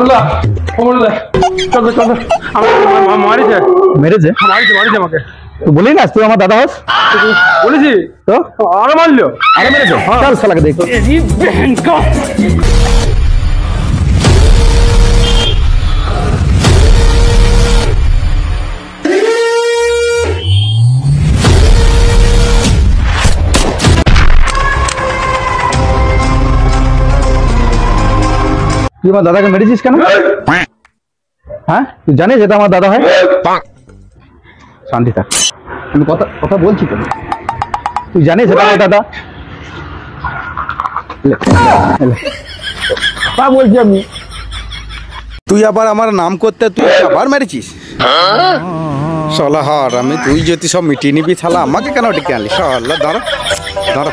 মনুদা ও মনুদা চল চল মারিছে মেরেছে মারিছে আমাকে তুই বলি না তুই আমার দাদা হস বলেছি তো আরে মারলো আরে মেরেছে চল শালাকে দেখ তুই আমার দাদাকে মেরেছিস কেন? হ্যাঁ তুই জানিস এটা আমার দাদা হয়? শান্তি থাক, আমি কথা কথা বলছি তো। তুই জানিস এটা আমার দাদা? বলছি আমি তুই আবার আমার নাম করতে তুই আবার মেরেছিস শালা হার আমি তুই যদি সব মিটিয়ে নিবি শালা আমাকে কেন ডেকে আনলি শালা দাঁড়া দাঁড়া